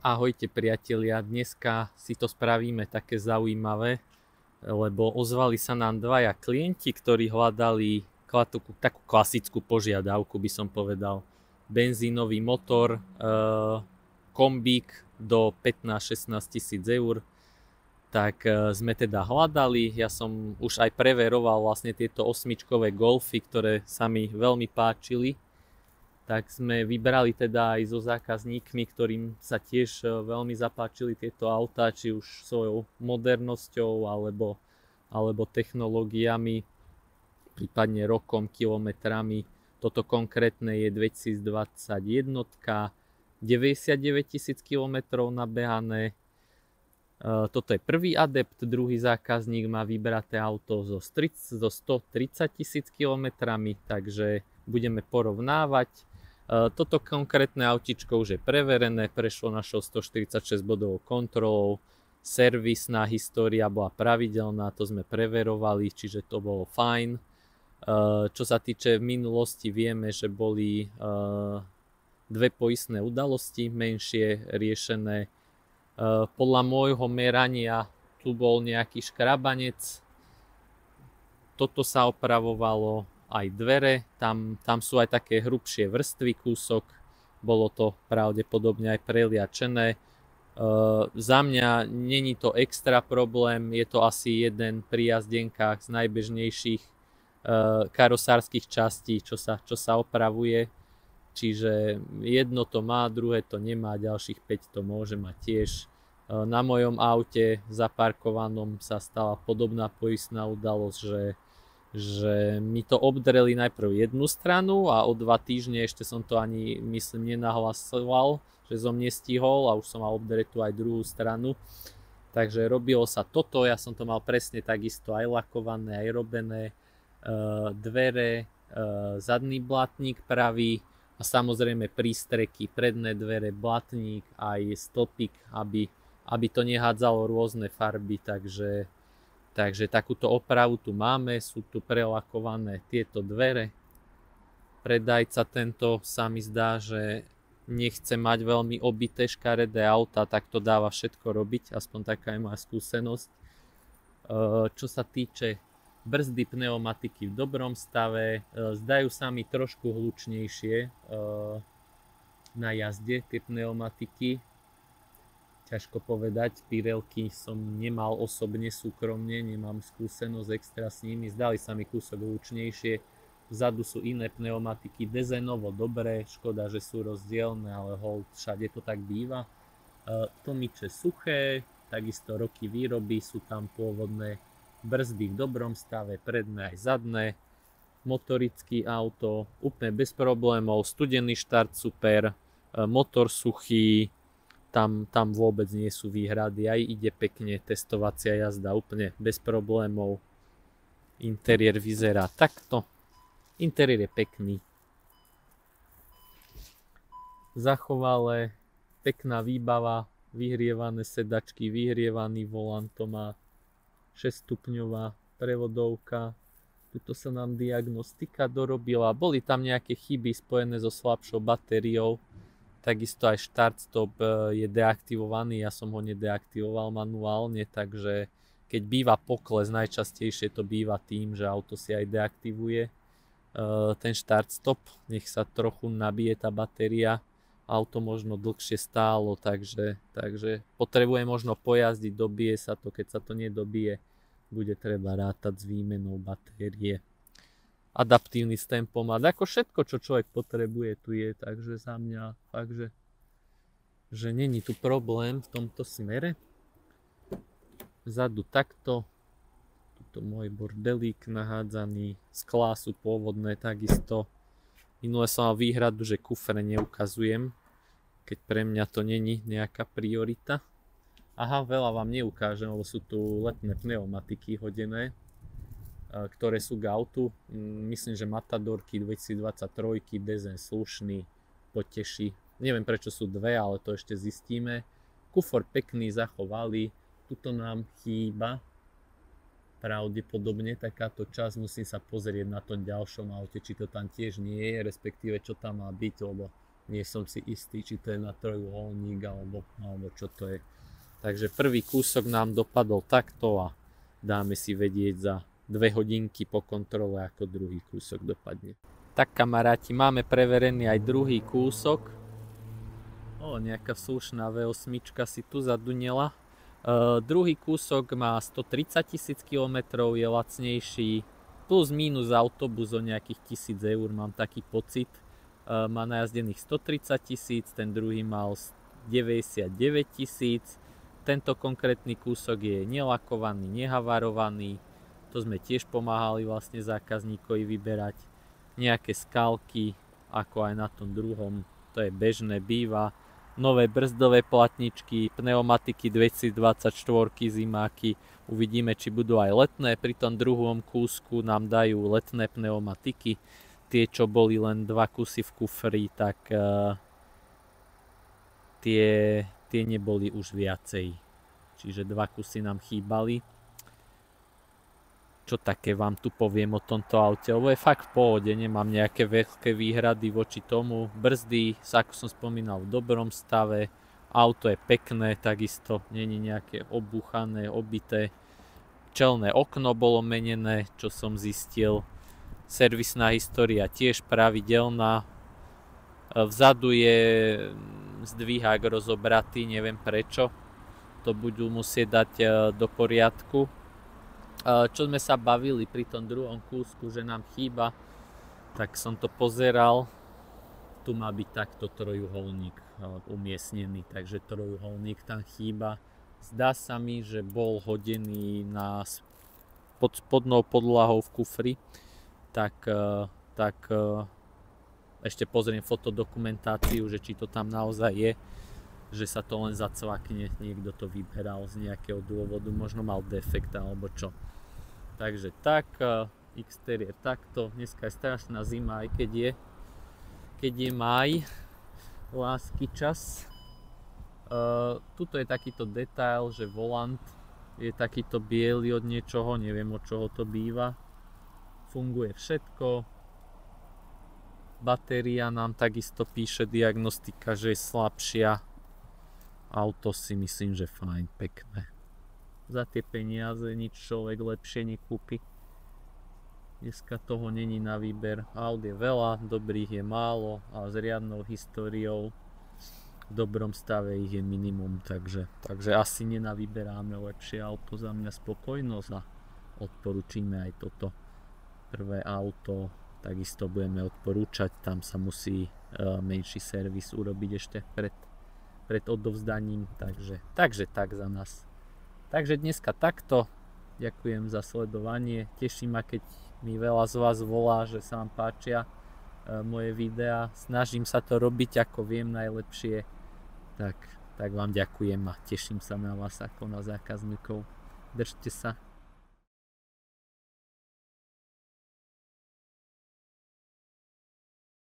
Ahojte priatelia, dneska si to spravíme také zaujímavé, lebo ozvali sa nám dvaja klienti, ktorí hľadali takú klasickú požiadavku, by som povedal. Benzínový motor, kombík do 15-16 tisíc eur. Tak sme teda hľadali, ja som už aj preveroval vlastne tieto osmičkové Golfy, ktoré sa mi veľmi páčili. Tak sme vybrali teda aj so zákazníkmi, ktorým sa tiež veľmi zapáčili tieto autá, či už svojou modernosťou alebo technológiami, prípadne rokom, kilometrami. Toto konkrétne je 2021, 99 tisíc kilometrov nabehané. Toto je prvý adept, druhý zákazník má vybraté auto so 130 tisíc kilometrami, takže budeme porovnávať. Toto konkrétne autičko už je preverené, prešlo našou 146 bodovou kontrolou, servisná história bola pravidelná, to sme preverovali, čiže to bolo fajn. Čo sa týče v minulosti, vieme, že boli dve poistné udalosti menšie riešené. Podľa môjho merania tu bol nejaký škrabanec, toto sa opravovalo, aj dvere, tam sú aj také hrubšie vrstvy kúsok, bolo to pravdepodobne aj preliačené. Za mňa není to extra problém, je to asi jeden pri jazdenkách z najbežnejších karosárskych častí, čo sa opravuje. Čiže jedno to má, druhé to nemá, ďalších 5 to môže mať tiež. Na mojom aute zaparkovanom sa stala podobná poistná udalosť, že mi to obdreli najprv jednu stranu a o 2 týždne ešte som to ani, myslím, nenahlasoval, že som nestihol a už som mal obdretú aj druhú stranu. Takže robilo sa toto, ja som to mal presne takisto aj lakované, aj robené, dvere, zadný blatník pravý a samozrejme prístreky, predné dvere, blatník, aj stĺpik, aby to nehádzalo rôzne farby, takže takúto opravu tu máme, sú tu prelakované tieto dvere. Predajca tento sa mi zdá, že nechce mať veľmi obité škaredé auta, tak to dáva všetko robiť, aspoň taká je moja skúsenosť. Čo sa týče brzdy, pneumatiky v dobrom stave, zdajú sa mi trošku hlučnejšie na jazde tie pneumatiky. Ťažko povedať, Pirelky som nemal osobne súkromne, nemám skúsenosť extra s nimi, zdali sa mi kúsok hlučnejšie. Vzadu sú iné pneumatiky, dezenovo dobré, škoda, že sú rozdielne, ale hold, všade to tak býva. Tlmiče suché, takisto roky výroby, sú tam pôvodné brzdy v dobrom stave, predné aj zadné. Motorický auto, úplne bez problémov, studený štart super, motor suchý, tam vôbec nie sú výhrady, aj ide pekne, testovacia jazda úplne bez problémov. Interiér vyzerá takto, interiér je pekný. Zachovalé, pekná výbava, vyhrievané sedačky, vyhrievaný volant, to má 6-stupňová prevodovka. Tuto sa nám diagnostika dorobila, boli tam nejaké chyby spojené so slabšou batériou. Takisto aj štart-stop je deaktivovaný, ja som ho nedeaktivoval manuálne, takže keď býva pokles, najčastejšie to býva tým, že auto si aj deaktivuje ten štart-stop, nech sa trochu nabije tá batéria, auto možno dlhšie stálo, takže potrebuje možno pojazdiť, dobije sa to, keď sa to nedobije, bude treba rátať s výmenou batérie. Adaptívny tempomat, ako všetko, čo človek potrebuje, tu je, takže za mňa fakt, že není tu problém v tomto smere. Vzadu takto, tuto môj bordelík nahádzaný, sklá sú pôvodné takisto. Minule som mal výhradu, že kufre neukazujem, keď pre mňa to není nejaká priorita. Aha, veľa vám neukážem, lebo sú tu letné pneumatiky hodené, ktoré sú k autu. Myslím, že Matadorky 2023, dezen slušný, poteší. Neviem prečo sú dve, ale to ešte zistíme. Kufor pekný, zachovali. Tuto nám chýba pravdepodobne takáto časť. Musím sa pozrieť na tom ďalšom aute, či to tam tiež nie je, respektíve čo tam má byť, lebo Nie som si istý, či to je na trojuholník alebo čo to je. Takže prvý kúsok nám dopadol takto a dáme si vedieť za 2 hodinky po kontrole, ako druhý kúsok dopadne. Tak kamaráti, máme preverený aj druhý kúsok. Nejaká slušná V8 si tu zadunela. Druhý kúsok má 130 000 km, je lacnejší, plus minus autobus o nejakých 1000 eur, mám taký pocit. Má najazdených 130 000, ten druhý mal 99 000. Tento konkrétny kúsok je nelakovaný, nehavarovaný. To sme tiež pomáhali vlastne zákazníkovi vyberať. Nejaké skalky, ako aj na tom druhom, to je bežné, býva. Nové brzdové platničky, pneumatiky 224 zimáky. Uvidíme, či budú aj letné. Pri tom druhom kúsku nám dajú letné pneumatiky. Tie, čo boli len 2 kusy v kufri, tak tie neboli už viacej. Čiže 2 kusy nám chýbali. Čo také vám tu poviem o tomto aute, lebo je fakt v pohode, nemám nejaké veľké výhrady voči tomu. Brzdy, ako som spomínal, v dobrom stave, auto je pekné, takisto není nejaké obúchané, obité. Čelné okno bolo menené, čo som zistil. Servisná história tiež pravidelná. Vzadu je zdvíhák rozobratý, neviem prečo. To budú musieť dať do poriadku. Čo sme sa bavili pri tom druhom kúsku, že nám chýba, tak som to pozeral. Tu má byť takto trojuholník umiestnený, takže trojuholník tam chýba. Zdá sa mi, že bol hodený pod spodnou podlahou v kufri, tak ešte pozriem fotodokumentáciu, že či to tam naozaj je, že sa to len zacvakne, niekto to vyberal z nejakého dôvodu, možno mal defekt alebo čo. Takže tak, exteriér takto, dneska je strašná zima, aj keď je máj, lásky čas. Tuto je takýto detail, že volant je takýto biely od niečoho, neviem od čoho to býva. Funguje všetko. Batéria nám takisto píše diagnostika, že je slabšia. Auto si myslím, že fajn, pekné. Za tie peniaze nič človek lepšie nekúpi. Dneska toho není na výber. Aut je veľa, dobrých je málo a s riadnou históriou v dobrom stave ich je minimum, takže asi nenavyberáme lepšie auto. Za mňa spokojnosť a odporúčime aj toto prvé auto. Takisto budeme odporúčať, tam sa musí menší servis urobiť ešte pred odovzdaním, takže tak za nás. Takže dneska takto, ďakujem za sledovanie, teší ma, keď mi veľa z vás volá, že sa vám páčia moje videá, snažím sa to robiť ako viem najlepšie, tak vám ďakujem a teším sa na vás ako na zákazníkov. Držte sa.